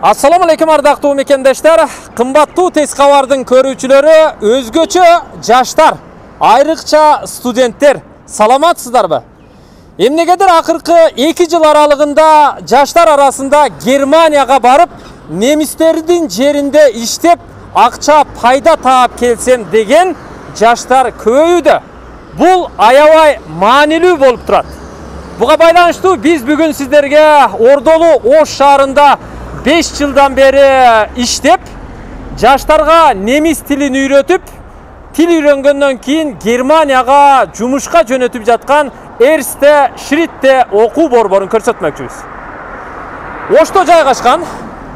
Assalamu alaikum ардактуу мекендештер, кымбаттуу тез кабардын көрүүчүлөрү, өзгөчө жаштар, айрыкча студенттер, саламатсыздарбы? Эмнегедир акыркы 2 жыл аралыгында жаштар арасында Германияга барып, немистердин жеринде иштеп, акча пайда таап келсем деген жаштар көбөйүүдө. Бул аябай маанилүү болуп турат. Буга байланыштуу биз бүгүн сиздерге Ордолу Ош шаарында 5 жылдан бери иштеп, жаштарга немис тилин үйрөтүп, тил үйрөнгөндөн кийин Германияга жумушка жөнөтүп жаткан Эрсте Шритте окуу борборун көрсөтмөкчүбүз. Ошто жайгашкан,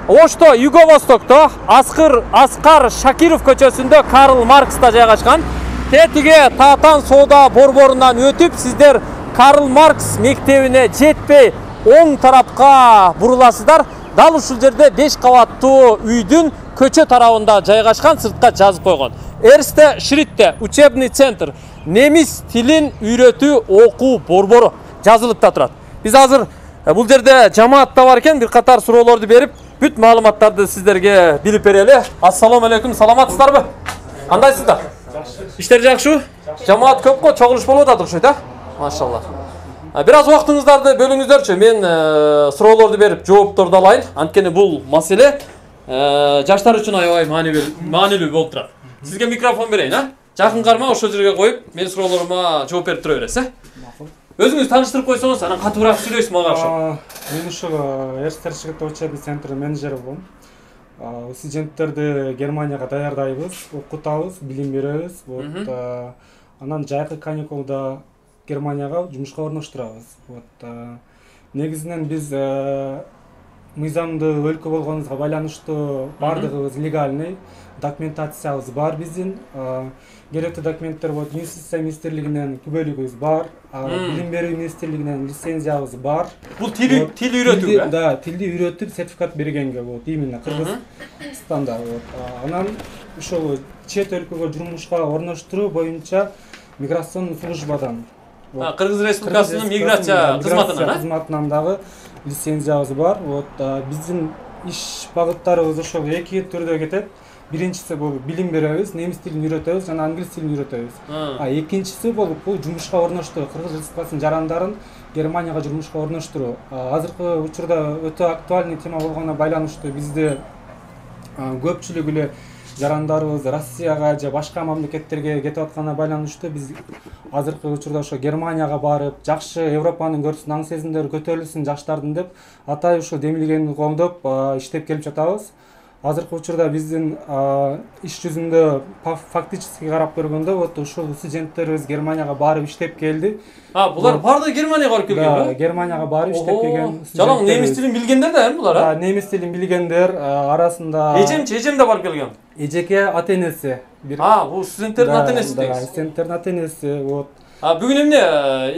Ошто Юго-Востокто, Аскар Шакиров көчөсүндө Карл Маркста жайгашкан. Тетиге Татан соода борборунан өтүп, сиздер Карл Маркс мектебине жетпей оң тарапка буруласыздар. Дал ушул жерде 5 кабаттуу үйдүн көчө тарабында жайгашкан, сыртка жазып койгон. Эрсте Шритте учебный центр, немис тилин үйрөтүү окуу борбору жазылып да турат. Биз азыр бул жерде жамаат да бар экен, бир катар суроолорду берип, бүт маалыматтарды сиздерге билип берели. Ассаламу алейкум, саламатсыздарбы? Кандайсыздар? Иштер жакшы? Жамаат көпкө чогулуш болуп атат окшойт, а? Машалла. Бир аз убактыңыздарды бөлүңүздөрчү. Мен суроолорду берип, жоопторду алайын. Анткени бул маселе жаштар үчүн аябай маанилүү болуп турат. Сизге микрофон берейин, а? Жакын карма, ошол жерге коюп, мен суроолорума жооп берип тура бересиз, а? Өзүңүз тааныштырып койсоңуз, анан катуураак сүйлөйсүз мага ошо. Мен ушул Эрсте Шритте учебный центрдин менеджери болом. Студенттерди Германияга даярдайбыз, окутабыз, билим беребиз. Анан жайкы каникулда Германияга жумушка орноштурабыз. Негизинен биз мыйзамдуу өлкө болгонубузга байланыштуу бардыгыбыз легальный, документациябыз бар биздин. Керектүү документтер болот, Юстиция министрлигинен күбөлүгүбүз бар, билим берүү министрлигинен лицензиябыз бар. Бул тил үйрөтүүгө? Да, тилди үйрөтүп сертификат бергенге болот, именно Кыргызстанда болот. Анан ошол чет өлкөгө жумушка орноштуруу боюнча миграционный службадан, Кыргыз Республикасынын миграция кызматынан дагы лицензиябыз бар. Биздин иш багыттарыбыз ошол 2 түрдө кетет. Биринчиси бул билим беребиз, немис тилин үйрөтөбүз жана англис тилин үйрөтөбүз. Экинчиси бул жумушка орноштуруу, Кыргыз Республикасынын жарандарын Германияга жумушка орноштуруу. Азыркы учурда өтө актуальный тема болгонуна байланыштуу бизде көпчүлүгү эле жарандарыбыз Россияга же башка мамлекеттерге кетип атканына байланыштуу биз азыркы учурда ошо Германияга барып, жакшы Европанын көрсүн, аң сезимдери көтөрүлсүн жаштардын деп атай ушул демилгени коомдоп иштеп келип жатабыз. Азыркы учурда биздин иш жүзүндө фактически карап көргөндө ушул студенттерибиз Германияга барып иштеп келди. Булар барды Германияга барып келген бе? Германияга барып иштеп келген. Жалаң немис тилин билгендер да булар, Немис тилин билгендер арасында эжем да барып келген. Эжеке ата-энеси. Бул студенттердин ата-энеси дейсиз. Студенттердин ата-энеси. Бүгүн эмне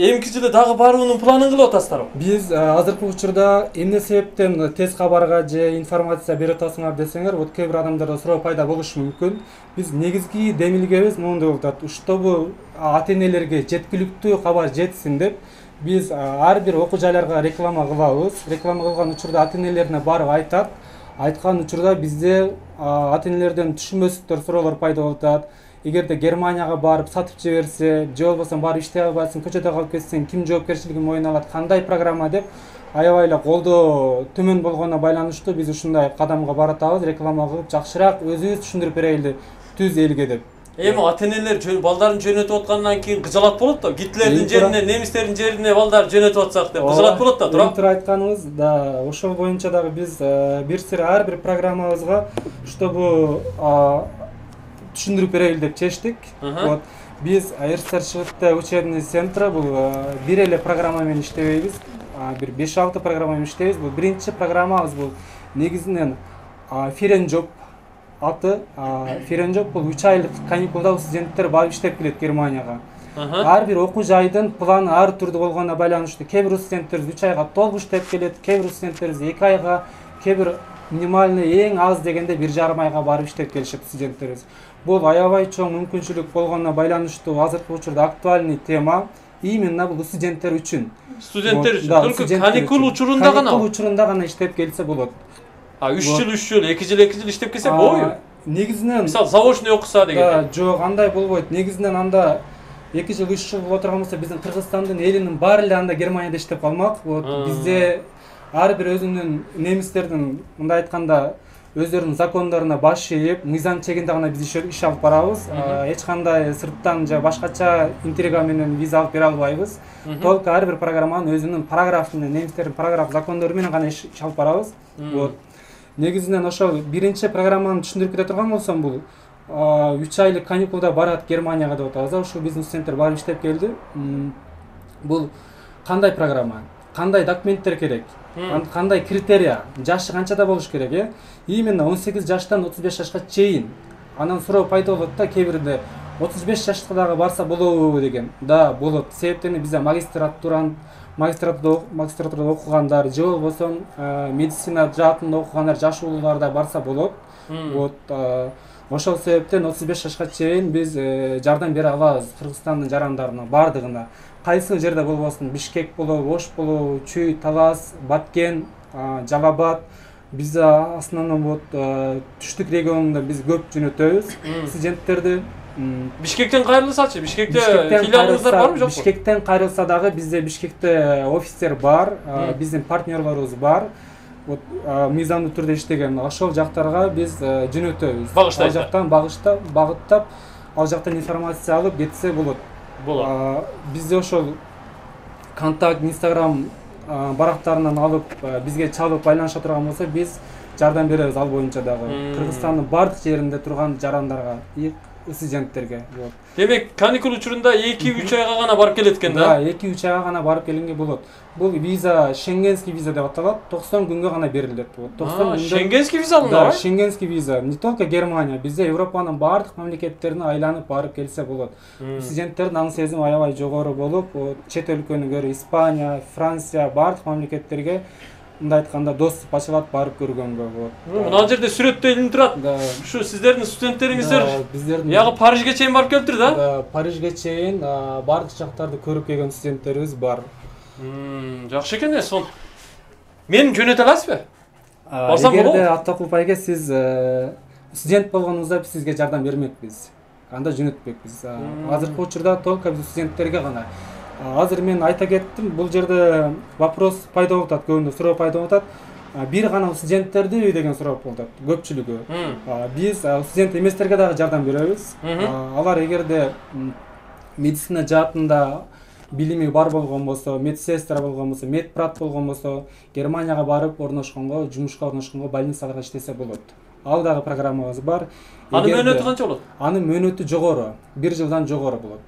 эмки жылы дагы баруунун планын кылып атасыздарбы? Биз азыркы учурда эмне себептен тез кабарга же информация бере атасыңар десеңер, кээ бир адамдарда суроо пайда болушу мүмкүн. Биз негизги демилгебиз моундай болуп атат. Чтобы ата-энелерге жеткиликтүү кабар жетсин деп, биз ар бир окуу жайларга реклама кылабыз. Реклама кылган учурда ата-энелерине барып айтат. Айткан учурда бизде ата-энелерден түшүнбөстүктөр, суроолор пайда болуп атат. Эгерде Германияга барып сатып жиберсе, же болбосо барып иштей албайсың, көчөдө калып кетсең, ким жоопкерчилигин мойнуна алат, кандай программа деп аябай эле колдоо төмөн болгонуна байланыштуу биз ушундай кадамга баратабыз, реклама кылып жакшыраак өзүбүз түшүндүрүп берели түз элге деп. Эми ата-энелер балдарын жөнөтүп аткандан кийин кыжалат болот да. Гитлердин жерине, немистердин жерине балдар жөнөтүп атсак деп кыжалат болот да, туура? Туура айтканыңыз, да, ошол боюнча дагы биз ар бир программабызга чтобы түшүндүрүп берели деп чечтик. Биз Эрсте Шритте учебный центр бул бир эле программа менен иштебейбиз. Бир 5-6 программа менен иштейбиз. Бул биринчи программабыз бул негизинен Ференжоп аты. Ференжоп бул 3 айлык каникулда студенттер барып иштеп келет Германияга. Ар бир окуу жайдын планы ар түрдүү болгонуна байланыштуу. Кээ бир студенттерибиз 3 айга толук иштеп келет, кээ бир студенттерибиз 2 айга, кээ бир минимальный эң аз дегенде 1,5 айга барып иштеп келишет студенттерибиз. Бул аябай чоң мүмкүнчүлүк болгонуна байланыштуу азыркы учурда актуальный тема. Именно бул студенттер үчүн. Студенттер үчүн. Только каникул учурунда гана. Каникул учурунда гана иштеп келсе болот. 3 жыл, 2 жыл иштеп келсе болбойбу? Негизинен Мисалы, заочный окуса деген. Жок, андай болбойт. Негизинен анда 2 жыл, 3 жыл болуп отурган болсо биздин Кыргызстандын элинин баары эле анда Германияда иштеп калмак. Бизде ар бир өзүнүн немистердин мындай айтканда өздөрүнүн закондоруна баш ийип, мыйзам чегинде гана биз иш алып барабыз. Эч кандай сырттан же башкача интрига менен виза алып бере албайбыз. Только ар бир программанын өзүнүн параграфын, немистердин параграф закондору менен гана иш алып барабыз. Негизинен ошол биринчи программаны түшүндүрүп кете турган болсом, бул 3 айлык каникулда барат Германияга деп атабыз. Ошол биздин студенттер барып иштеп келди. Бул кандай программа? Кандай документтер керек? Кандай критерия? Жашы канчада болуш керек, Именно 18 жаштан 35 жашка чейин. Анан суроо пайда болот да, кээ бирде 35 жашка дагы барса болобу деген. Да, болот. Себептени бизде магистратурада окугандар, же болбосо медицина жаатында окугандар, жаш уулдар да барса болот. Ошол себептен 35 жашка чейин биз жардам бере алабыз Кыргызстандын жарандарына бардыгына. Кайсы жерде болбосун, Бишкек болобу, Ош болобу, Чүй, Талас, Баткен, Жалал-Абад. Биз основном түштүк регионунда биз көп жөнөтөбүз студенттерди. Бишкектен кайрылсачы? Бишкекте филиалыңыздар барбы, жокпу? Бишкектен кайрылса дагы бизде Бишкекте офистер бар, биздин партнерлорубуз бар. Мыйзамдуу түрдө иштеген ошол жактарга биз жөнөтөбүз. Ал жактан багыттап, ал жактан информация алып кетсе болот. Бизде ошол контакт, Instagram барактарынан алып, бизге чалып байланыша турган болсо, биз жардам беребиз ал боюнча дагы. Кыргызстандын бардык жеринде турган жарандарга, студенттерге. Демек, каникул учурунда 2-3 айга гана барып келет экен да? 2-3 айга гана барып келинге болот. Бул виза шенгенский виза деп аталат. 90 күнгө гана берилет. 90 күндө шенгенский виза алынабы? Да, шенгенский виза. Не только Германия, бизде Европанын бардык мамлекеттерине айланып барып келсе болот. Студенттердин аң сезими аябай жогору болуп, чет өлкөнүгө, Испания, Франция, бардык мамлекеттерге мындай айтканда доступ ачылат барып көргөнгө болот. Мына жерде сүрөттө илинип турат. Ушу сиздердин студенттериңиздер ягы Парижге чейин барып келиптир да? Да, Парижге чейин бардык жактарды көрүп келген студенттерибиз бар. Жакшы экен, сон. Мен жөнөтө аласызбы? Барсам болобу? Эгерде Аттакулов айга сиз студент болгонуңузда биз сизге жардам бермекпиз. Анда жөнөтпөкпүз. Азыркы учурда только биз студенттерге гана. Азыр мен айта кеттим, бул жерде вопрос пайда болуп атат, көбүндө суроо пайда болуп атат. Бир гана студенттердиби деген суроо болуп атат, көпчүлүгү. Биз студент эместерге дагы жардам беребиз. Алар эгерде медицина жаатында билими бар болгон болсо, медсестра болгон болсо, медпрат болгон болсо, Германияга барып орношконго, жумушка орношконго, больницаларга иштесе болот. Ал дагы программабыз бар. Анын мөөнөтү канча болот? Анын мөөнөтү жогору, 1 жылдан жогору болот.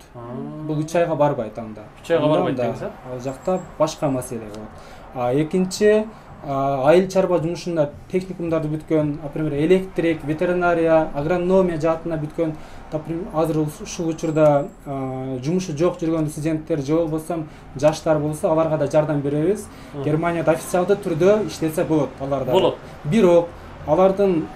Бул 3 айга барбайт анда. 3 айга барбайт деңиз, Ал жакта башка маселе болот. Экинчи, айыл чарба жумушунда техникумдарды бүткөн, например, электрик, ветеринария, агрономия жаатында бүткөн, азыр ушул учурда жумушу жок жүргөн студенттер же болбосо жаштар болсо, аларга да жардам беребиз. Германияда официалдуу түрдө иштесе болот аларда. Болот. Бирок алардын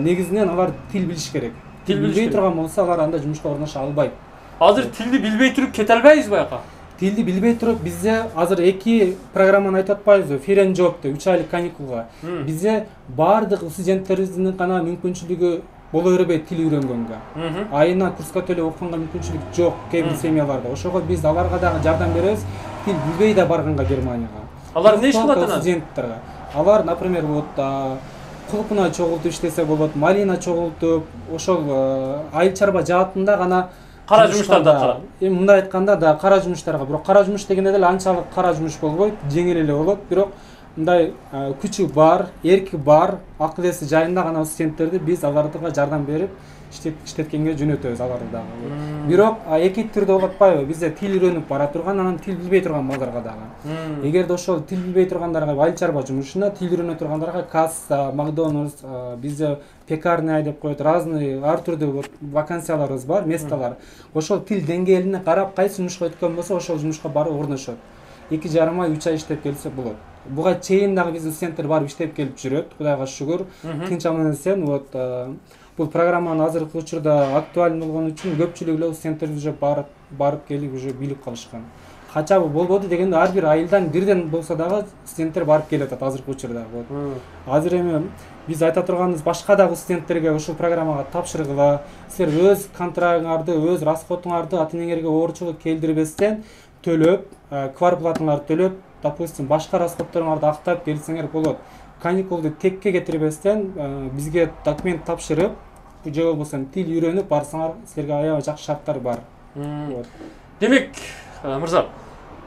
негизинен алар тил билиш керек. Тил билбей турган болсо, алар анда жумушка орношо албайт. Азыр тилди билбей туруп кете албайбызбы аяка? Тилди билбей туруп бизде азыр 2 программаны айтып атпайбызбы? Ферен жоп деп 3 айлык каникулга. Бизде бардык студенттерибиздин гана мүмкүнчүлүгү боло бербейт тил үйрөнгөнгө. Айына курска төлөп окуганга мүмкүнчүлүк жок кээ бир семьяларда. Ошого биз аларга дагы жардам беребиз. Тил билбей да барганга Германияга. Алар эмне иш кылат анан? Студенттерге. Алар, например, кулпуна чогултуп иштесе болот, малина чогултуп, ошол айыл чарба жаатында гана кара жумуштарды аткарат. Мындай айтканда да кара жумуштарга, бирок кара жумуш дегенде деле анчалык кара жумуш болбойт, жеңил эле болот, бирок мындай күчү бар, эрки бар, акыл эси жайында гана студенттерди биз аларга жардам берип иштеткенге жөнөтөбүз аларды дагы. Бирок эки түрдө болуп атпайбы? Бизде тил үйрөнүп бара турган, анан тил билбей турган балдарга дагы. Эгерде ошол тил билбей тургандарга айыл чарба жумушуна, тил үйрөнө тургандарга касса, Макдональдс, бизде пекарня деп коет, разный ар түрдүү вакансияларыбыз бар, месталар. Ошол тил деңгээлине карап, кайсы жумушка өткөн болсо, ошол жумушка барып орношот. 2,5 ай, 3 ай иштеп келсе болот. Буга чейин дагы биздин студенттер барып иштеп келип жүрөт, Кудайга шүгүр. Тынч аман эсен, бул программанын азыркы учурда актуалдуу болгон үчүн көпчүлүк эле студенттерибиз уже барып келип уже билип калышкан. качабы болбоду дегенде ар бир айылдан бирден болсо дагы студенттер барып келип атат азыркы учурда. Азыр эми биз айта турганыбыз башка дагы студенттерге ушул программага тапшыргыла, силер өз контрагыңарды, өз расходуңарды ата-энеңерге оорчулук келдирбестен төлөп, кварплатаңарды төлөп, допустим, башка расходторуңарды актап келсеңер болот. Каникулду текке кетирбестен бизге документ тапшырып, же болбосо тил үйрөнүп барсаңар, силерге аябай жакшы шарттар бар. Демек, мырза,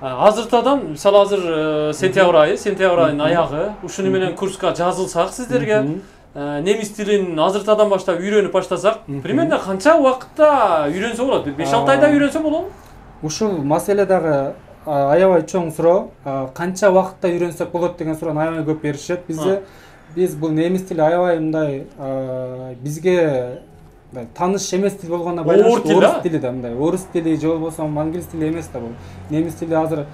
азыртадан, мисалы азыр сентябрь айынын аягы, ушуну менен курска жазылсак сиздерге, немис тилин азыртадан баштап үйрөнүп баштасак, примерно канча убакытта үйрөнсө болот? 5-6 айда үйрөнсө болобу? Ушул маселе дагы аябай чоң суроо. Канча убакытта үйрөнсөк болот деген суроону аябай көп беришет. Биз бул немис тили аябай мындай бизге таныш эмес тил болгонуна байланыштуу орус тили да мындай. Орус тили же болбосо англис тили эмес да бул. Немис тили азыр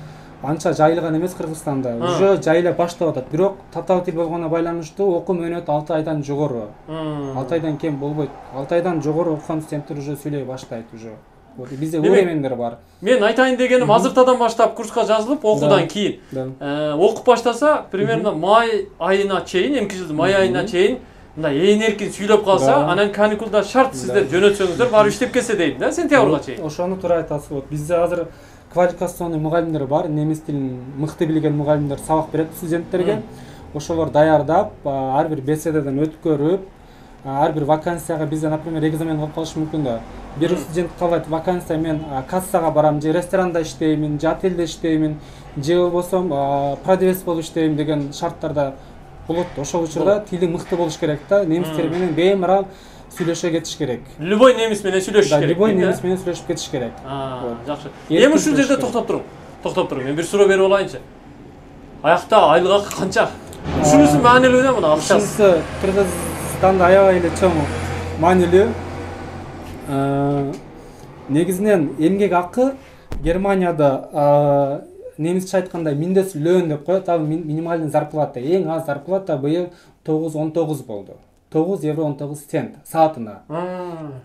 анча жайылган эмес Кыргызстанда. Уже жайылып баштап атат. Бирок татаал тил болгонуна байланыштуу окуу мөөнөтү 6 айдан жогору. 6 айдан кем болбойт. 6 айдан жогору окуган студенттер уже сүйлөй баштайт уже. Бизде өремендер бар. Мен айтайын дегеним азыртадан баштап курска жазылып окуудан кийин окуп баштаса, примерно май айына чейин, эмки жылдын май айына чейин мындай ээн эркин сүйлөп калса, анан каникулда шарт сиздер жөнөтсөңүздөр барып иштеп келсе дейм да, сентябрга чейин. Ошону туура айтасыз. Бизде азыр квалификационный мугалимдер бар, немис тилин мыкты билген мугалимдер сабак берет студенттерге. Ошолор даярдап, ар бир беседадан өткөрүп, ар бир вакансияга бизде, например, экзамен болуп калышы мүмкүн да. Бир студент калат, вакансия мен кассага барам, же ресторанда иштеймин, же отельде иштеймин, же болбосо продавец болуп иштейм деген шарттарда болот. Ошол учурда тили мыкты болуш керек да, немистер менен беймарал сүйлөшө кетиш керек. Любой немис менен сүйлөшүш керек. Любой немис менен сүйлөшүп кетиш керек. Жакшы. Эми ушул жерде токтоп туруң. Мен бир суроо берип алайынчы. Аякта айлык акы канча? Ушунусу маанилүү да мына акчасы. Ушунусу Кыргызстанда аябай эле чоң маанилүү. Негизинен эмгек акы Германияда немисче айтканда миндеслön деп коет. Ал минимальный зарплата. Эң аз зарплата быйыл 9.19 болду. 9 евро 19 цент саатына.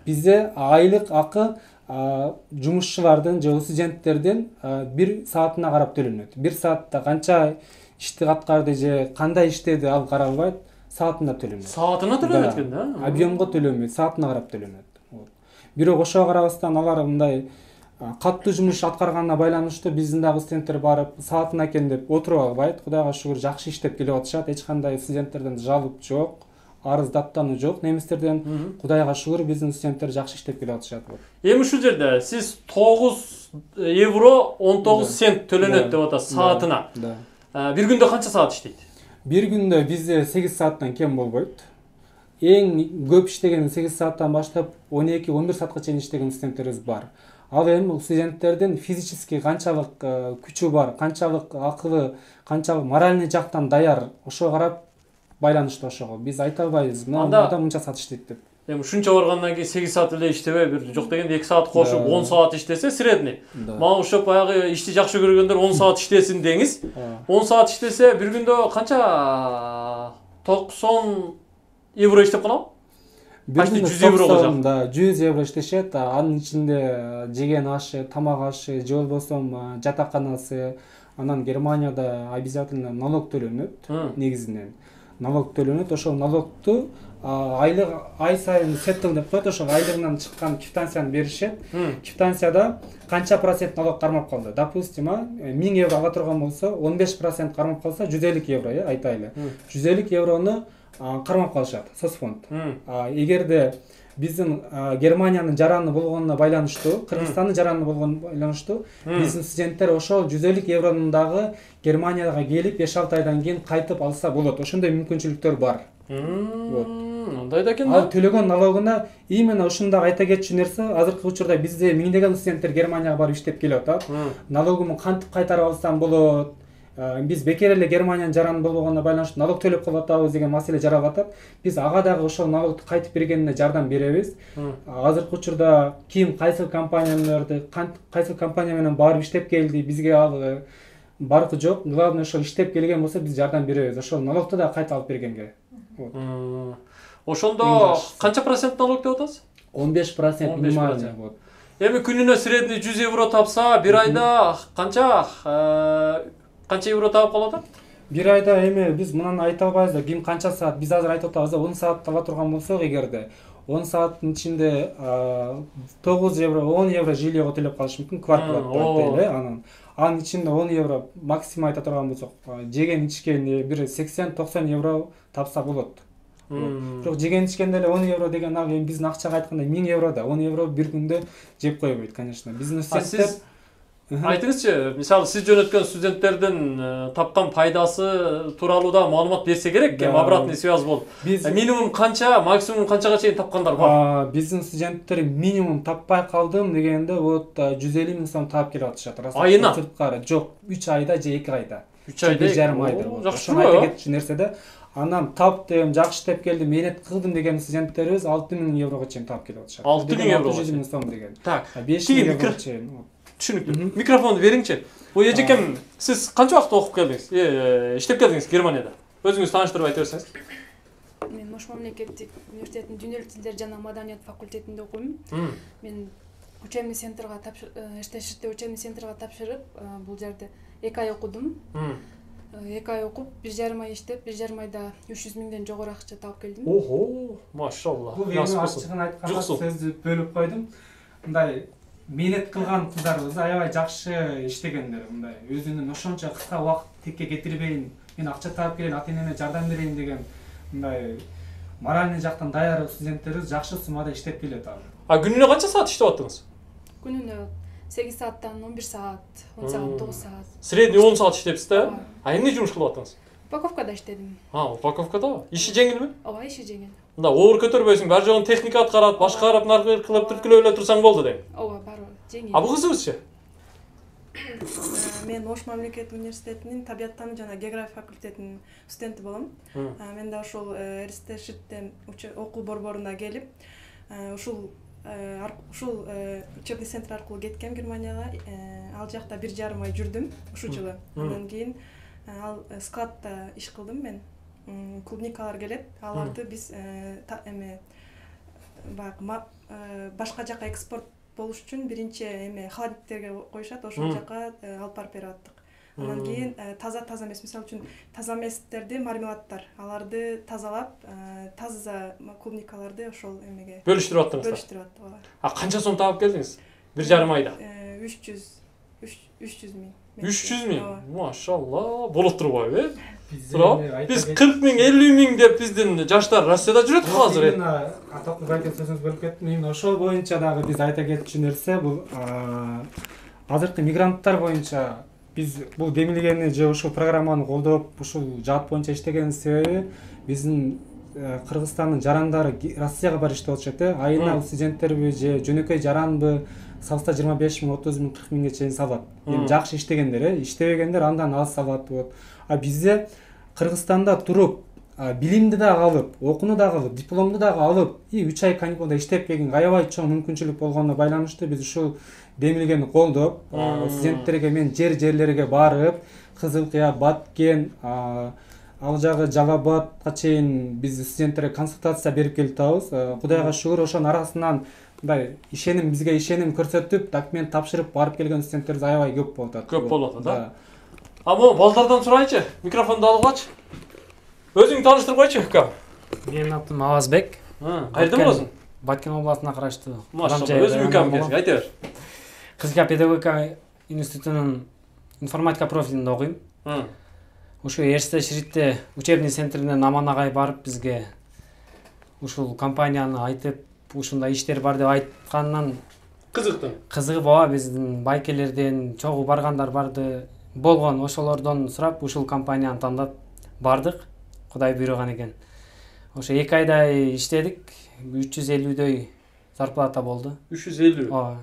Бизде айлык акы жумушчулардын же студенттердин 1 саатына карап төлөнөт. 1 саатта канча ишти аткарды же кандай иштеди ал каралбайт, саатына төлөнөт. Саатына төлөнөт экен да? Объемго төлөнбөйт, саатына карап төлөнөт. Бирок ошого карабастан алар мындай каттуу жумуш аткарганына байланыштуу биздин дагы студенттер барып саатына экен деп отуруп албайт. Кудайга шүгүр жакшы иштеп келип атышат. Эч кандай студенттерден жалоп жок, арыз даттануу жок. Немистерден кудайга шүгүр биздин студенттер жакшы иштеп келип атышат. Эми ушул жерде сиз 9 евро 19 цент төлөнөт деп атасыз саатына. Бир күндө канча саат иштейт? Бир күндө бизде 8 сааттан кем болбойт. Эң көп иштеген 8 сааттан баштап 12-11 саатка чейин иштеген студенттерибиз бар. Ал эми студенттердин физически канчалык күчү бар, канчалык акылы, канчалык моральный жактан даяр, ошого карап байланыштуу ошого. Биз айта албайбыз, мына адам мынча саат иштейт деп. Эми ушунча баргандан кийин 8 саат эле иштебей, бир жок дегенде 2 саат кошуп 10 саат иштесе средний. Мага ошоп баягы ишти жакшы көргөндөр 10 саат иштесин деңиз. 10 саат иштесе бир күндө канча 90 евро иштеп калам? Почти 100 евро болот. Да, 100 евро иштешет. Анын ичинде жеген ашы, тамак ашы, же болбосо жатаканасы, анан Германияда обязательно налог төлөнөт негизинен. Налог төлөнөт, ошол налогту айлык ай сайын сеттл деп коет, ошол айлыгынан чыккан квитанцияны беришет. Квитанцияда канча процент налог кармап калды? Допустим, 1000 евро ала турган болсо, 15% кармап калса 150 евро, айтайлы. 150 еврону кармап калышат соцфонд. Эгерде биздин Германиянын жараны болгонуна байланыштуу, Кыргызстандын жараны болгонуна байланыштуу, биздин студенттер ошол 150 евронун дагы Германияга келип 5-6 айдан кийин кайтып алса болот. Ошондой мүмкүнчүлүктөр бар. Мындай да экен да. Ал төлөгөн налогуна именно ушунда айта кетчү нерсе, азыркы учурда бизде миңдеген студенттер Германияга барып иштеп келип атат. Налогумду кантип кайтарып алсам болот? Биз бекер эле Германиянын жараны болгонуна байланыштуу налог төлөп калып атабыз деген маселе жаралып атат. Биз ага дагы ошол налогду кайтып бергенине жардам беребиз. Азыркы учурда ким кайсыл компанияларды, кайсыл компания менен барып иштеп келди, бизге ал баркы жок. Главное ошол иштеп келген болсо биз жардам беребиз. Ошол налогду да кайта алып бергенге. Ошондо канча процент налог деп атасыз? 15% минимальный. Эми күнүнө средний 100 евро тапса, бир айда канча евро таап калат? Бир айда эми биз мынаны айта албайбыз да, ким канча саат, биз азыр айтып атабыз да, 10 саат ала турган болсок эгерде 10 сааттын ичинде 9 евро, 10 евро жилиого төлөп калыш мүмкүн, квартплата дейли. Анын ичинде 10 евро максимум айта турган болсок, жеген ичкен бир 80-90 евро тапса болот. Бирок жеген ичкенде эле 10 евро деген ал эми биздин акчага айтканда 1000 евро да, 10 евро бир күндө жеп койбойт, конечно. Биздин студенттер айтыңызчы, мисалы сиз жөнөткөн студенттердин тапкан пайдасы тууралуу да маалымат берсе керек, обратный связь болуп. Минимум канча, максимум канчага чейин тапкандар бар? Биздин студенттер минимум таппай калдым дегенде вот 150 миң сом таап келип атышат. Айына? Жок, 3 айда же 2 айда. 3 айда, 1,5 айда. Жакшы айта кетчү нерседе. Анан таптым, жакшы деп келдим, менет кылдым деген студенттерибиз 6 миң еврого чейин таап келип атышат. 6 миң еврого? 600 миң сом деген. Так, 5 миң еврого чейин. Түшүнүктүү. Микрофонду бериңчи. Бул эжекем, сиз канча убакыт окуп келдиңиз? Иштеп келдиңиз Германияда. Өзүңүз тааныштырып айта берсеңиз. Мен Ош мамлекеттик университетинин Дүнөлүк тилдер жана маданият факультетинде окуйм. Мен учебный центрга иштеште учебный центрга тапшырып, бул жерде 2 ай окудум. 2 ай окуп, 1,5 ай иштеп, 1,5 айда 300 миңден жогору акча таап келдим. Ого, машалла. Бул эми ачыгын айтканда сөздү бөлүп койдум. Мындай менет кылган кыздарыбыз аябай жакшы иштегендер, мындай өзүнүн ошончо кыска убакытке кетирбейин, мен акча таап келейин, ата-энеме жардам берейин деген мындай моральный жактан даяр студенттерибиз жакшы суммада иштеп келет азыр. Күнүнө канча саат иштеп аттыңыз? Күнүнө 8 сааттан 11 саат, 10 саат, 9 саат. Средний 10 саат иштепсиз да? Эмне жумуш кылып аттыңыз? Упаковкада иштедим. Упаковкада? Иши жеңилби? Ооба, иши жеңил. Мында оор көтөрбөйсүң, бар жогун техника аткарат, башка карап наркы кылып түрткүлөп эле турсаң болду дейм. Ооба, баары жеңил. Бул кызыңызчы? Мен Ош мамлекеттик университетинин табияттану жана география факультетинин студенти болом. Мен да ошол РСТШиттен окуу борборуна келип, ушул учебный центр аркылуу кеткем Германияга. Ал жакта 1,5 ай жүрдүм ушул жылы. Андан кийин ал складта иш кылдым мен. Клубникалар келет, аларды биз башка жака экспорт болуш үчүн биринчи холодильниктерге коюшат, ошол жака алып барып берип аттык. Андан кийин таза эмес, мисалы үчүн таза эместерди, мармеладтар, аларды тазалап, таза клубникаларды ошол эмеге бөлүштүрүп аттыңыз. Бөлүштүрүп аттык. Канча сом таап келдиңиз? 1,5 айда. 300 миң. 300 миң? Машалла, болуп турбайбы? Биз 40 миң, 50 миң деп биздин жаштар Россияда жүрөт го азыр. Атокуй айтып сөзүңүз бөлүп кеттим. Мен ошол боюнча дагы биз айта кетчү нерсе бул азыркы мигранттар боюнча биз бул демилгени же ушул программаны колдоп, ушул жаат боюнча иштегенин себеби биздин Кыргызстандын жарандары Россияга барып иштеп атышат. Айына студенттерби же жөнөкөй жаранбы салса 25 миң, 30 миң, 40 миңге чейин салат. Эми жакшы иштегендер, иштебегендер андан аз салат болот. Бизде Кыргызстанда туруп, билимди дагы алып, окууну дагы алып, дипломду дагы алып, 3 ай каникулда иштеп келген аябай чоң мүмкүнчүлүк болгонуна байланыштуу биз ушул демилгени колдоп, студенттерге мен жерлерге барып, Кызылкыя, Баткен, ал жагы Жалалабадка чейин биз студенттерге консультация берип келип атабыз. Кудайга шүгүр, ошонун арасынан мындай бизге ишеним көрсөтүп, документ тапшырып барып келген студенттерибиз аябай көп болуп атат. Көп болуп атат, да. Могу балдардан сурайчы, микрофонду алып алчы. Өзүңдү тааныштырып койчу, кам? Менин атым Авазбек. Кайерден болосуң? Баткен областына караштуу. Машалла, өзүм кам келсең, айта бер. Кызылкыя педагогика институтунун информатика профилинде окуйм. Ушул РСТШиритте учебный центринен Аман агай барып бизге ушул компанияны айтып, ушундай иштер бар деп айткандан кызыгып, ооба, биздин байкелерден чогуу баргандар барды болгон, ошолордон сурап ушул компанияны тандап бардык. Кудай буйруган экен. Ошо 2 айдай иштедик, 350дөй зарплата болду. 350? Ооба.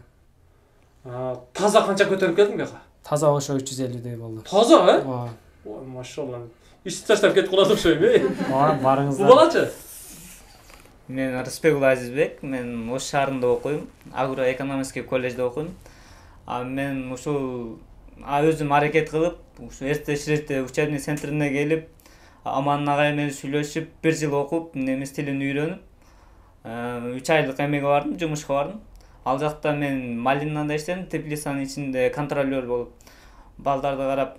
Таза канча көтөрүп келдиң бияка? Таза ошо 350дөй болду. Таза, Ооба. Машалла. Ишти таштап кетип калат окшойм, Ооба, барыңыздар. Бул балачы? Мен Рыспекул Азизбек, мен Ош шаарында окуйм, агроэкономический колледжде окуйм. Мен ушул өзүм аракет кылып, ушу РСТШиритте учебный центрине келип, Аман агай менен сүйлөшүп, 1 жыл окуп, немис тилин үйрөнүп, 3 айлык эмеге бардым, жумушка бардым. Ал жакта мен Малинада иштедим, теплицанын ичинде контролер болуп балдарды карап,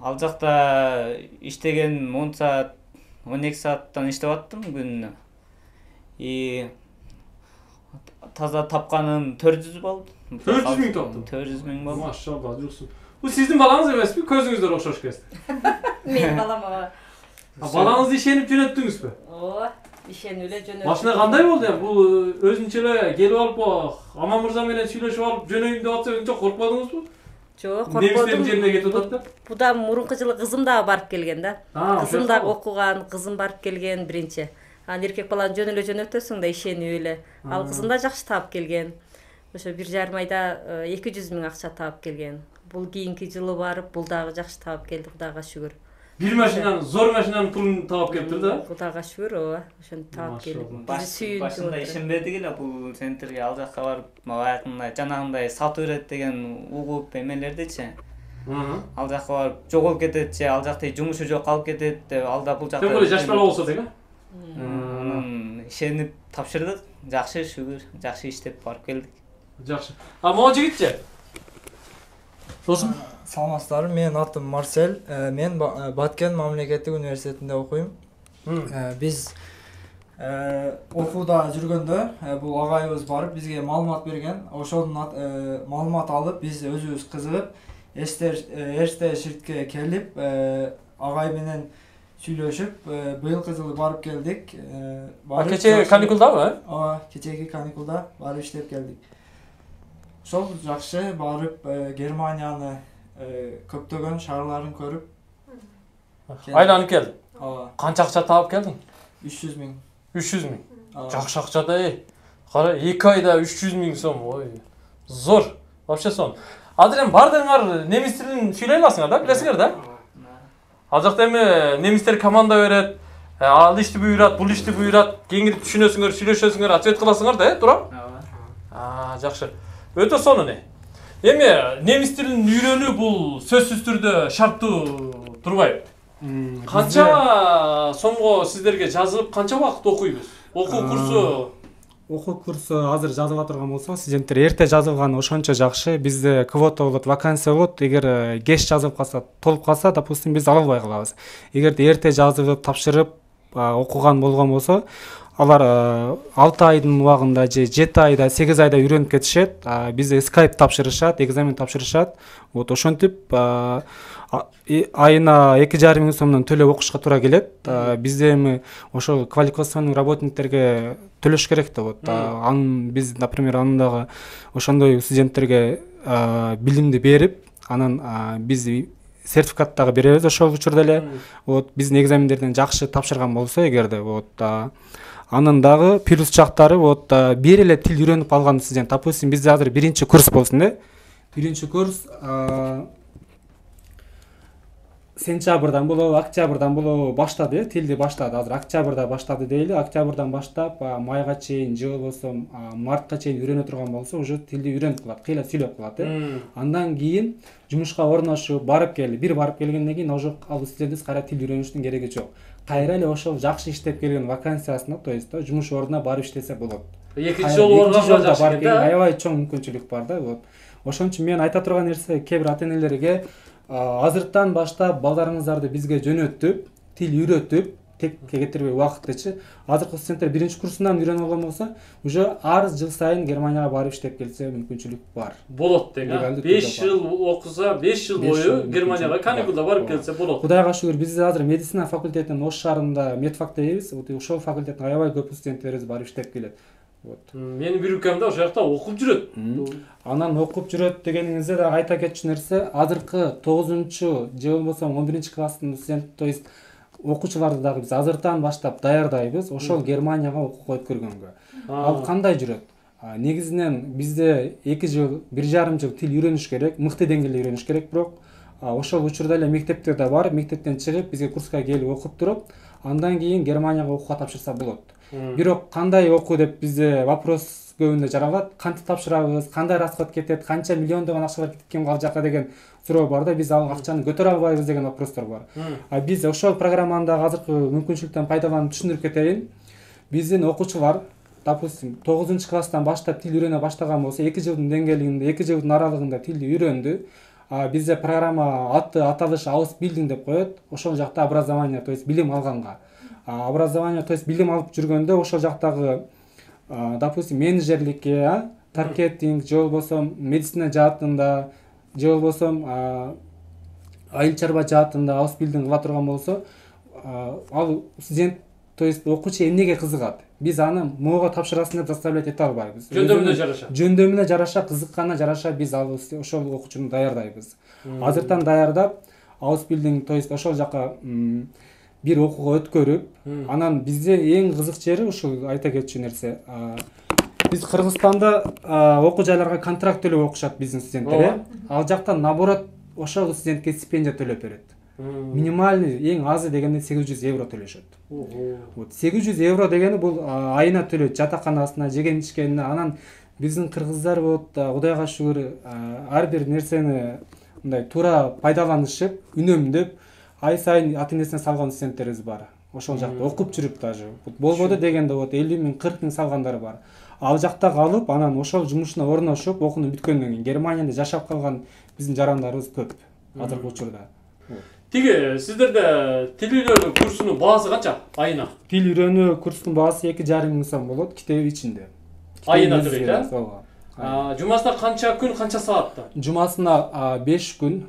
ал жакта иштеген 10 саат, 12 сааттан иштеп аттым күнүнө. Таза тапканым 400 болду. 400 миң таптым. 400 миң болду. Машалла, жуксун. Бул сиздин балаңыз эмеспи? Көзүңүздөр окшош экен. Мен балама. Балаңызды ишенип жөнөттүңүзбү? Ооба, ишенип эле жөнөттүм. Машина кандай болду эми? Бул өзүнчө эле келип алып, Аман мырза менен сүйлөшүп алып жөнөйүм деп атса, жок коркподуңузбу? Жок, Немистердин коркподум. жерине кетип атат да. Будан мурунку жылы кызым дагы барып келген да. Кызым дагы окуган, кызым барып келген биринчи. Анан эркек баланы жөн эле жөнөтөсүң да ишенип эле. Ал кызым да жакшы таап келген. Ошо 1,5 айда 200 миң акча таап келген. Бул кийинки жылы барып, бул дагы жакшы таап келди, Кудайга шүгүр. Бир машинанын, зор машинанын пулун таап келиптир да. Кудайга шүгүр, ооба, ошону таап келди. Башында ишенбедик эле бул центрге, ал жакка барып, баягындай жанагындай сатып берет деген угуп эмелердичи. Ал жакка барып жоголуп кетет же, ал жакта жумушу жок калып кетет деп, алда бул жакта. Тем жаш бала болсо деген. Ишенип тапшырдык. Жакшы, шүгүр, жакшы иштеп барып келдик. Жакшы. Могу жигитчи. Досум, Саламатсыздарбы, менин атым Марсель. Мен Баткен мамлекеттик университетинде окуйм. Биз окууда жүргөндө бул агайыбыз барып бизге маалымат берген. Ошодон маалымат алып, биз өзүбүз кызыгып, эрте ширтке келип, агай менен сүйлөшүп, быйылкы жылы барып келдик. Кече каникулдабы? Ооба, кечеги каникулда барып иштеп келдик. Ошол жакшы барып Германияны көптөгөн шаарларын көрүп айланып келдим. Ооба. Канча акча таап келдиң? 300 миң. 300 миң. Жакшы акча да. Кара, 2 айда 300 миң сом. Ой. Зор. Вообще сон. Азыр эми бардыңар немис тилин сүйлөй аласыңар да, билесиңер да? Ал жакта эми немистер команда берет. Ал ишти буйрат, бул ишти буйрат. Кеңирип түшүнөсүңөр, сүйлөшөсүңөр, ответ кыласыңар да, туура? Жакшы. Өтө сонун. Эми немис тилин үйрөнүү бул сөзсүз түрдө шарттуу турбайбы? Канча сомго сиздерге жазылып, канча убакыт окуйбуз? Окуу курсу Окуу курсу азыр жазыла турган болсо, студенттер эрте жазылган ошончо жакшы. Бизде квота болот, вакансия болот. Эгер кеч жазылып калса, толуп калса, допустим, биз ала албай калабыз. Эгерде эрте жазылып, тапшырып, окуган болгон болсо, алар 6 айдын убагында же 7 айда, 8 айда үйрөнүп кетишет. Бизде скайп тапшырышат, экзамен тапшырышат. Вот ошентип айына 2,5 миң сомдон төлөп окушка туура келет. Бизде эми ошол квалификационный работниктерге төлөш керек да. Вот биз, например, анындагы ошондой студенттерге билимди берип, анан биз сертификат дагы беребиз ошол учурда эле. Вот биздин экзамендерден жакшы тапшырган болсо, эгерде вот анын дагы плюс жактары, вот бир эле тил үйрөнүп алган студент, допустим, бизде азыр биринчи курс болсун да. Биринчи курс сентябрдан болобу, октябрдан болобу баштады, тилди баштады. Азыр октябрда баштады дейли. Октябрдан баштап майга чейин же болбосо мартка чейин үйрөнө турган болсо, уже тилди үйрөнүп калат, кыйла сүйлөп калат. Андан кийин жумушка орношуп, барып келди. Бир барып келгенден кийин уже ал студентибиз кайра тил үйрөнүштүн кереги жок. Кайра эле ошол жакшы иштеп келген вакансиясына, то есть жумуш ордуна барып иштесе болот. Экинчи жолу барганга жакшы да. Аябай чоң мүмкүнчүлүк бар да. Вот. Ошон үчүн мен айта турган нерсе, кээ бир ата-энелерге азырттан баштап балдарыңыздарды бизге жөнөтүп, тил үйрөтүп, текке кетирбей убакыттычы. Азыркы студенттер биринчи курсунан үйрөнүп алган болсо, уже арыз жыл сайын Германияга барып иштеп келсе мүмкүнчүлүк бар. Болот деген. 5 жыл окуса, 5 жыл бою Германияга каникулда барып келсе болот. Кудайга шүгүр, бизде азыр медицина факультетинин Ош шаарында медфак дейбиз. Ошол факультеттин аябай көп студенттерибиз барып иштеп келет. Менин бир укам да ошол жакта окуп жүрөт. Анан окуп жүрөт дегениңизде да айта кетчү нерсе, азыркы 9-чу же болбосо 11-чи класстын студент, то есть окуучуларды дагы биз азыртан баштап даярдайбыз, ошол Германияга окууга өткөргөнгө. Ал кандай жүрөт? Негизинен бизде 2 жыл, 1,5 жыл тил үйрөнүш керек, мыкты деңгээлде үйрөнүш керек, бирок ошол учурда эле мектептерде барып, мектептен чыгып, бизге курска келип окуп туруп, андан кийин Германияга окууга тапшырса болот. Бирок кандай окуу деп бизде вопрос көбүндө жаралат. Кантип тапшырабыз, кандай расход кетет, канча миллиондогон акчалар кеткен ал жака деген суроо бар да. Биз ал акчаны көтөрө албайбыз деген вопростор бар. Биз ошол программаны азыркы мүмкүнчүлүктөн пайдаланып түшүндүрүп кетейин. Биздин окуучулар допустим 9-класстан баштап тил үйрөнө баштаган болсо 2 жылдын деңгээлинде 2 жылдын аралыгында тилди үйрөндү. Бизде программа аты аталышы House Building деп коет. Ошол жакта образование, то есть билим алганга. Образование, то есть билим алып жүргөндө ошол жактагы допустим менеджерликке, таргетинг, же болбосо медицина жаатында, же болбосо айыл чарба жаатында House Building кыла турган болсо, ал студент, то есть окуучу эмнеге кызыгат? Биз аны могу тапшырасың деп заставлять эте албайбыз. Жөндөмүнө жараша, кызыкканына жараша биз ал ошол окуучуну даярдайбыз. Азыртан даярдап, House Building, то есть ошол жака бир окууга өткөрүп, анан бизде эң кызык жери ушул айта кетчү нерсе. Биз Кыргызстанда окуу жайларга контракт төлөп окушат биздин студенттер. Ал жакта наоборот ошол студентке стипендия төлөп берет. Минимальный эң азы дегенде 800 евро төлөшөт. Вот 800 евро дегени бул айына төлөйт жатаканасына, жеген ичкенине. Анан биздин кыргыздар вот Кудайга шүгүр ар бир нерсени мындай туура пайдаланышып, үнөмдөп, ай сайын ата-энесине салган студенттерибиз бар. Ошол жакта окуп жүрүп даже. Болбоду дегенде вот 50 000, 40 000 салгандар бар. Ал жакта калып, анан ошол жумушуна орношуп, окууну бүткөндөн кийин Германияда жашап калган биздин жарандарыбыз көп азыркы учурда. Тиги сиздерде тил үйрөнүү курсунун баасы канча айына? Тил үйрөнүү курсунун баасы 2,5 миң сом болот, китеби ичинде. Айына төлөйт, жумасына канча күн, канча саатта? Жумасына 5 күн,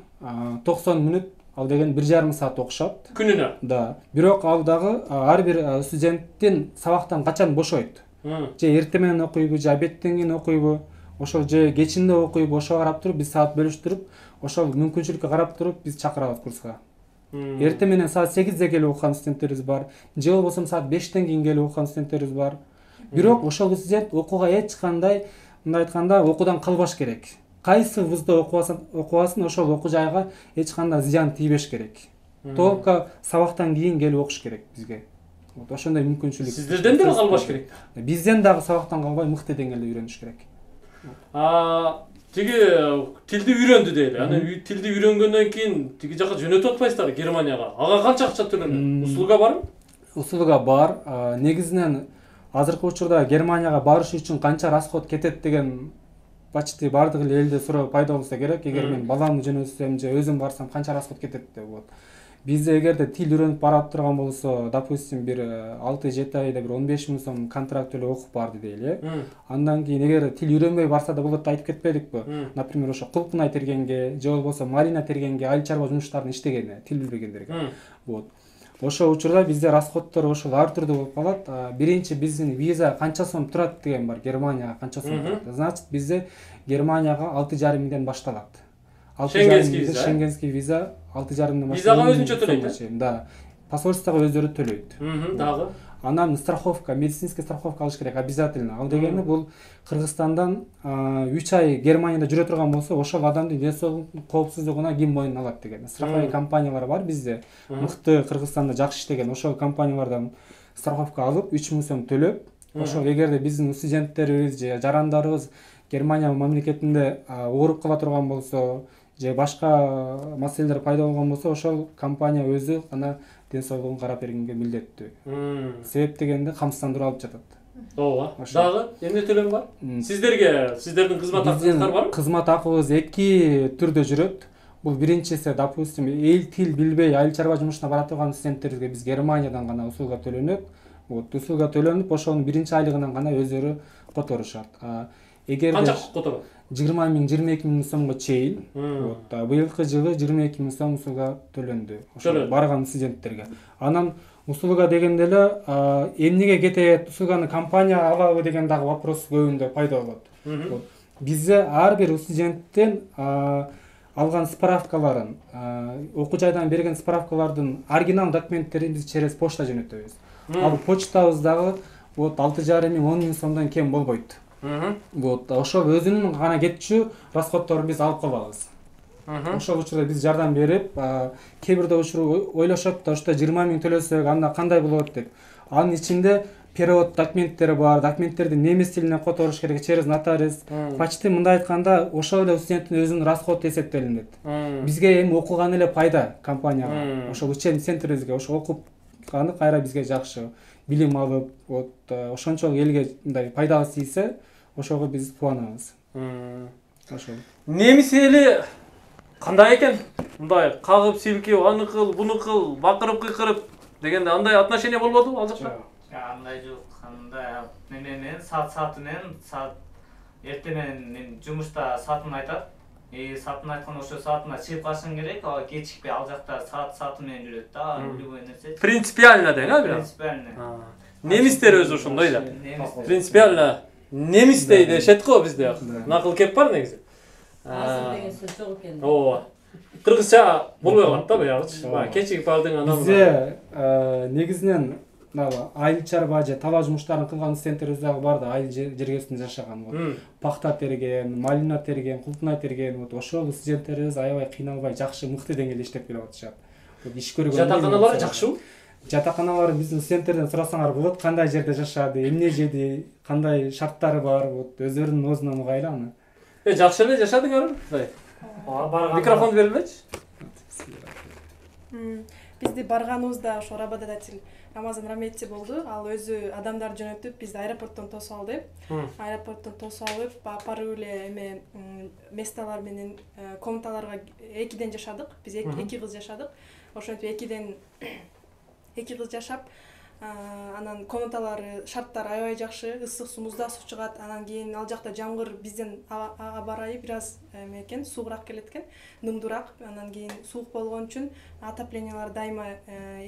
90 мүнөт, ал деген 1,5 саат окушат. Күнүнө? Да. Бирок ал дагы ар бир студенттин сабактан качан бошойт. Же эртең менен окуйбу, же абеттен кийин окуйбу, ошол же кечинде окуйбу, ошого карап туруп биз саат бөлүштүрүп, ошол мүмкүнчүлүккө карап туруп биз чакырабыз курска. Эртең менен саат 8де келип окуган студенттерибиз бар, же болбосо саат 5тен кийин келип окуган студенттерибиз бар. Бирок ошол студент окууга эч кандай, мындай айтканда, окуудан калбаш керек. Кайсы вузда окубасын, ошол окуу жайга эч кандай зыян тийбеш керек. Только сабактан кийин келип окуш керек бизге. Вот ошондой мүмкүнчүлүк. Сиздерден деле калбаш керек. Бизден дагы сабактан калбай мыкты деңгээлде үйрөнүш керек. Тиги тилди үйрөндү дейли. Анан тилди үйрөнгөндөн кийин тиги жака жөнөтүп атпайсыздар Германияга. Ага канча акча төлөнөт? Услуга барбы? Услуга бар. Негизинен азыркы учурда Германияга барыш үчүн канча расход кетет деген почти бардык элде суроо пайда болсо керек. Эгер мен баламды жөнөтсөм же өзүм барсам канча расход кетет деп болот. Бизде эгерде тил үйрөнүп барып турган болсо, допустим, бир 6-7 айда бир 15 000 сом контракт төлөп окуп барды дейли. Андан кийин эгер тил үйрөнбөй барса да болот, айтып кетпедикпи? Например, ошо Кулкунай тергенге, же болбосо Марина тергенге айыл чарба жумуштарын иштегени, тил билбегендерге. Вот. Ошол учурда бизде расходдор ошол ар түрдүү болуп калат. Биринчи биздин виза канча сом турат деген бар, Германияга канча сом турат. Значит, бизде Германияга 6,5 миңден башталат. Шенгенский виза 6,5 миңден башталат. Визага өзүнчө төлөйт. Да. Посольствого өздөрү төлөйт. Дагы. Анан страховка, медицинский страховка алыш керек обязательно. Ал дегени бул Кыргызстандан 3 ай Германияда жүрө турган болсо, ошол адамдын ден соолугунун коопсуздугуна ким мойнуна алат деген. Страховой компаниялар бар бизде. Мыкты Кыргызстанда жакшы иштеген ошол компаниялардан страховка алып 3 миң сом төлөп, ошол эгерде биздин студенттерибиз же жарандарыбыз Германия мамлекетинде ооруп кала турган болсо, же башка маселелер пайда болгон болсо, ошол компания өзү ана ден соолугун карап бергенге милдеттүү. Себеп дегенде камсыздандыруу алып жатат. Ооба. Дагы эмне төлөм бар? Сиздердин кызмат акыңыздар барбы? Кызмат акыбыз 2 түрдө жүрөт. Бул биринчиси, допустим, эл тил билбей айыл чарба жумушуна бара турган студенттерибизге биз Германиядан гана услуга төлөнөт. Вот услуга төлөнүп, ошонун биринчи айлыгынан гана өздөрү которушат. Эгер канча которот? 20 000, 22 000 сомго чейин. Вот быйылкы жылы 22 000 сом услуга төлөндү ошол барган студенттерге. Анан услуга дегенде эле эмнеге кетет, услуганы компания алабы деген дагы вопрос көбүндө пайда болот. Бизде ар бир студенттен алган справкаларын, окуу жайдан берген справкалардын оригинал документтерин биз через почта жөнөтөбүз. Ал почтабыздагы вот 6,5 миң, 10 000 сомдон кем болбойт. Вот ошол өзүнүн гана кетчү расходторун биз алып калабыз. Ошол учурда биз жардам берип, кээ бирде учуру ойлошот да, ошто 20 000 төлөсөк анда кандай болот деп. Анын ичинде перевод документтери бар, документтерди немис тилине которуш керек через нотариус. Почти мындай айтканда, ошол эле студенттин өзүнүн расходу эсептелинет. Бизге эми окуган эле пайда компанияга, ошол учебный центрибизге ошо окуп окутканы кайра бизге жакшы билим алып, вот ошончолук элге мындай пайдасы тийсе, ошого биз кубанабыз. Ошол. Немис эли кандай экен? Мындай кагып силкип, аны кыл, буну кыл, бакырып кыйкырып дегенде андай отношение болбодубу ал жакта? Андай жок. Андай мен саат менен эртемен мен жумушта саатын айтат. Саатын айткан ошо саатына чыгып калышың керек, кечикпей ал жакта сааты менен жүрөт да, любой нерсе. Принципиально дең, а бирок? Принципиально. Немистер өзү ошондой да. Принципиально немис дешет го бизде. Накыл кеп бар негизи. деген сөз жок экен. Ооба. Кыргызча болбой калат да баягычы. Кечигип алдың анан. Бизде негизинен айылчарба же талаа жумуштарын кылган студенттерибиз дагы бар да, айыл жергесинде жашаган. Пахта терген, малина терген, култунай терген, вот ошол студенттерибиз аябай кыйналбай, жакшы, мыкты деңгээлде иштеп келип атышат. Вот иш көргөн. Жатаканалар жакшыбы? Жатаканалар биздин студенттерден сурасаңар болот, кандай жерде жашады, эмне жеди, кандай шарттары бар, вот өздөрүнүн оозунан угайлы аны. Жакшы эле жашадыңарбы? Микрофон берилечи. Бизди барганыбызда ошо работодатель Рамазан Раметти болду. Ал өзү адамдарды жөнөтүп, бизди аэропорттон тосуп алды. Аэропорттон тосуп алып, апарып эле эме месталар менен комнаталарга экиден жашадык. Биз эки кыз жашадык. Ошентип эки кыз жашап, анан комнаталары шарттары аябай жакшы, ысык суу, муздак суу чыгат. Анан кийин ал жакта жамгыр бизден аба ырайы бир аз экен, суугураак келет экен, нымдуураак. Анан кийин суук болгон үчүн отоплениялар дайыма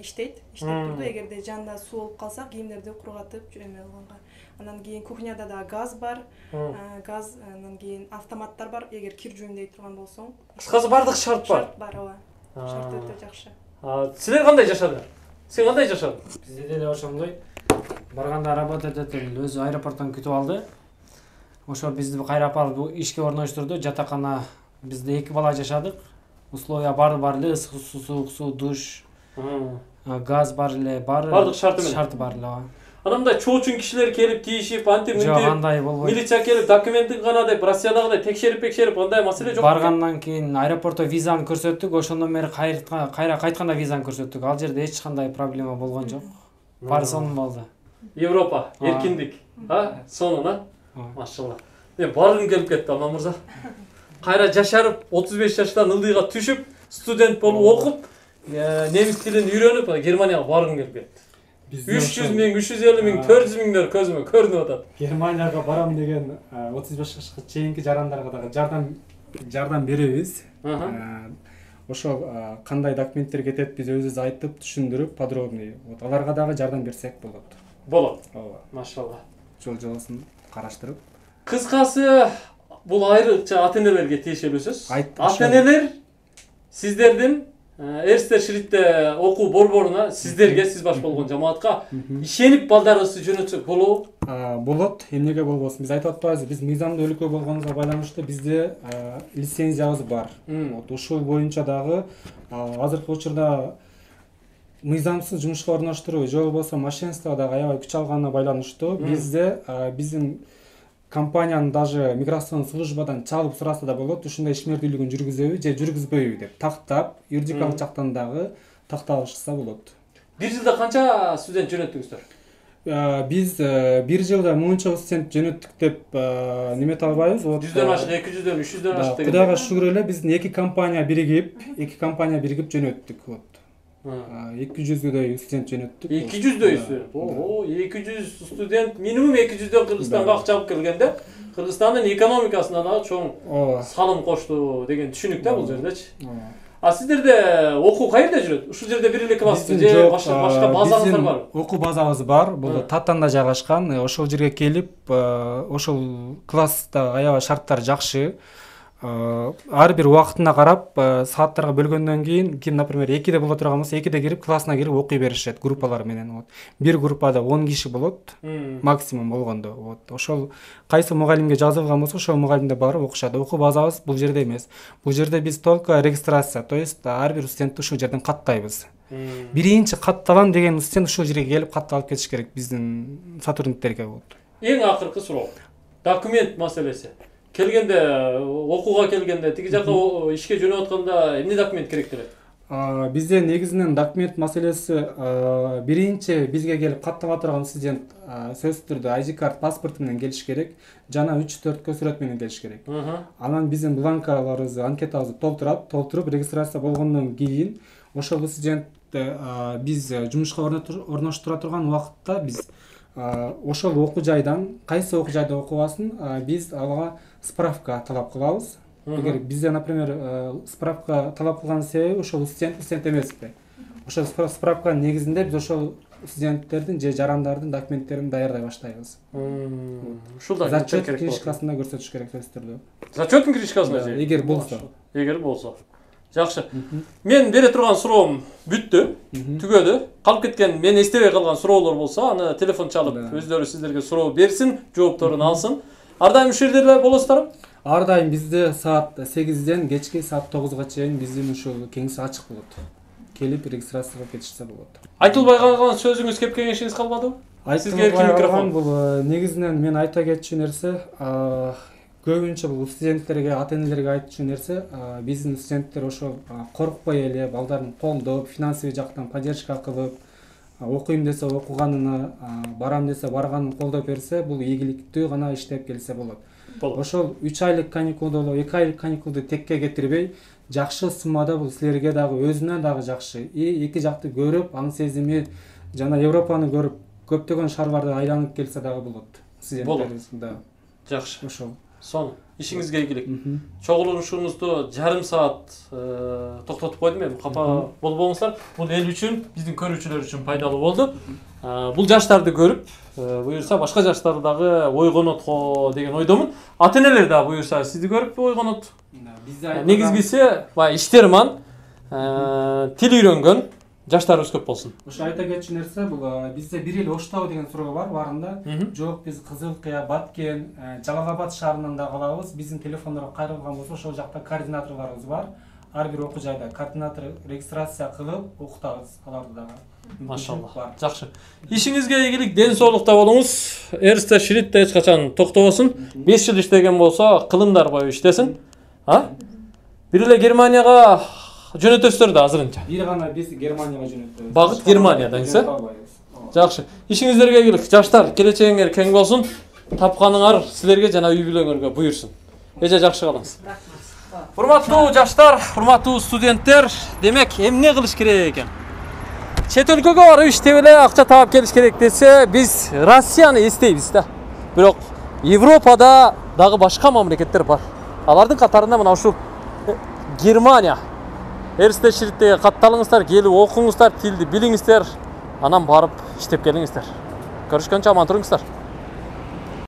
иштеп турду. Эгерде жанында суу болуп калса, кийимдерди кургатып эме кылганга. Анан кийин кухняда да газ бар. Газ, анан кийин автоматтар бар. Эгер кир жууйм дей турган болсоң, Кыскасы бардык шарт бар. Шарт бар, ооба. Шарт өтө жакшы. Силер кандай жашадыңар? Сен кандай жашадың? Бизде деле ошондой. Барганда работодатель өзү аэропорттон күтүп алды. Ошо бизди кайрап алып ишке орноштурду. Жатакана бизде 2 бала жашадык. Условия бар эле, ысык суу, суук суу, душ, газ бар эле, бардык шарты менен. Шарты бар эле. Анандай чоочун кишилер келип тийишип, антип Жок, андай болбойт. Милиция келип документин гана деп Россиядагыдай текшерип, андай маселе жок. Баргандан кийин аэропортто визаны көрсөттүк, ошондон бери кайра кайтканда визаны көрсөттүк. Ал жерде эч кандай проблема болгон жок. Баары сонун болду. Европа, эркиндик. Сонун, Машалла. Баргым келип кетти, Ама мырза. Кайра жашарып, 35 жаштан ылдыйга түшүп, студент болуп окуп, немис тилин үйрөнүп, Германияга баргым келип кетти. 300 миң, 350 миң, 400 миңдер көзүмө көрүнүп атат. Германияга барам деген 35 жашка чейинки жарандарга дагы жардам беребиз. Ошол кандай документтер кетет биз өзүбүз айтып, түшүндүрүп, подробный. Вот аларга дагы жардам берсек болот. Болот. Ооба. Машалла. Жол-жолоосун караштырып. Кыскасы бул айрыкча ата-энелерге тиешелүү сөз. Айтып Ата-энелер сиздердин Эрстер Шридте окуу борборуна сиздерге, сиз баш болгон жамаатка ишенип балдарыбызды жөнөтсөк болобу? Болот, эмнеге болбосун. Биз айтып атпайбызбы, биз мыйзамдуу өлкө болгонубузга байланыштуу бизде лицензиябыз бар. Вот ушул боюнча дагы азыркы учурда мыйзамсыз жумушка орноштуруу же болбосо мошенство дагы аябай күч алганына байланыштуу. Бизде биздин компаниянын даже миграцион службадан чалып сураса да болот, ушундай ишмердүүлүгүн жүргүзөбү же жүргүзбөйбү деп тактап, юридикалык жактан дагы такталышса болот. Бир жылда канча студент жөнөттүңүздөр? Биз бир жылда мынча студент жөнөттүк деп немете албайбыз. 100дөн ашык, 200дөн, 300дөн ашык деген. Кудайга шүгүр эле биздин эки компания биригип жөнөттүк. 200дөй студент жөнөттүк. 200дөй студент. 200 студент, минимум 200дөн Кыргызстанга акча алып келгенде, Кыргызстандын экономикасына дагы чоң салым кошту деген түшүнүк да бул жердечи. Сиздерде окуу каерде жүрөт? Ушул жерде бир эле класс же башка базаңыздар барбы? Окуу базабыз бар. Бул Татанда жайгашкан. Ошол жерге келип, ошол класста аябай шарттар жакшы. Ар бир убактына карап, сааттарга бөлгөндөн кийин, например, 2де боло турган болсо, 2де кирип, классына кирип окуй беришет группалар менен. Бир группада 10 киши болот, максимум болгондо. Ошол кайсы мугалимге жазылган болсо, ошол мугалимде барып окушат. Окуу базабыз бул жерде эмес. Бул жерде биз только регистрация, то есть ар бир студентти ушул жерден каттайбыз. Биринчи катталам деген студент ушул жерге келип катталып кетиш керек биздин сотрудниктерге болот. Эң акыркы суроо. Документ маселеси. Келгенде, окууга келгенде, тиги жака ишке жөнөп атканда эмне документ керектелет? Бизде негизинен документ маселеси биринчи бизге келип каттап турган студент сөзсүз түрдө ID карт паспорту менен келиш керек, жана 3-4 көзүрөт менен келиш керек. Анан биздин бланкаларыбызды, анкетабызды толтуруп регистрация болгондон кийин ошол студентти биз жумушка орноштура турган убакытта биз ошол окуу жайдан кайсы окуу жайда окубасын биз ага справка талап кылабыз. Эгер бизде, например, справка талап кылган себеби ошол студент эмеспи. Ошол справканын негизинде биз ошол студенттердин же жарандардын документтерин даярдай баштайбыз. Ушулда зачет книжкасында көрсөтүш керек сөзсүз түрдө. Зачеттин книжкасында же? Эгер болсо. Эгер болсо. Жакшы. Мен бере турган суроом бүттү, түгөдү. Калып кеткен, мен эстебей калган суроолор болсо, аны телефон чалып, өздөрү сиздерге суроо берсин, жоопторун алсын. Ар дайым ушул жерде болосуздарбы? Ар дайым бизде саат 8ден кечки саат 9га чейин биздин ушул кеңсе ачык болот. Келип регистрация кылып кетишсе болот. Айтылбай калган сөзүңүз, кеп кеңешиңиз калбадыбы? Сизге эркин микрофон. Бул негизинен мен айта кетчү нерсе, көбүнчө бул студенттерге, ата-энелерге айтчу нерсе, биздин студенттер ошол коркпой эле, балдарын колдоп, финансовый жактан поддержка кылып, окуйм десе окуганына, барам десе барганын колдоп берсе, бул ийгиликтүү гана иштеп келсе болот. Ошол 3 айлык каникулду, 2 айлык каникулду текке кетирбей, жакшы суммада бул силерге дагы өзүнө дагы жакшы. Эки жакты көрүп, аң сезими жана Европаны көрүп, көптөгөн шаарларды айланып келсе дагы болот. Болот. Жакшы. Ошол. Сон, ишиңизге ийгилик. Чогулушуңузду жарым саат токтотуп койдум, эми капа болбоңуздар. Бул эл үчүн, биздин көрүүчүлөр үчүн пайдалуу болду. Бул жаштарды көрүп, буюрса башка жаштар дагы ойгонот деген ойдомун. Ата-энелер да буюрса сизди көрүп ойгонот. Негизгиси баягы иштерман, тил үйрөнгөн жаштарыбыз көп болсун. Ошо айта кетчү нерсе, бул бизде бир эл Оштабы деген суроо бар, барында. Жок, биз Кызылкыя, Баткен, Жалал-Абад шаарынан да калабыз. Биздин телефондорго кайрылган болсо, ошол жакта координаторлорубуз бар. Ар бир окуу жайда координатор регистрация кылып окутабыз аларды дагы. Машалла. Жакшы. Ишиңизге ийгилик, ден соолукта болуңуз. Эрсте Шридте эч качан токтобосун. 5 жыл иштеген болсо, кылымдар бою иштесин. Бир эле Германияга жөнөтөсүздөр да азырынча. Бир гана биз Германияга жөнөтөбүз. Багыт Германиядан се? Жакшы. Ишиңиздерге ийгилик. Жаштар, келечегиңер кең болсун. Тапканыңар силерге жана үй бүлөңөргө буйурсун. Эже жакшы калыңыз. Урматтуу жаштар, урматтуу студенттер, демек эмне кылыш керек экен? Чет өлкөгө барып иштеп эле акча таап келиш керек десе, биз Россияны эстейбиз да. Бирок Европада дагы башка мамлекеттер бар. Алардын катарында мына ушул Германия. Эрсте Шриттеге катталыңыздар, келип окуңуздар, тилди билиңиздер, анан барып иштеп келиңиздер. Көрүшкөнчө аман туруңуздар.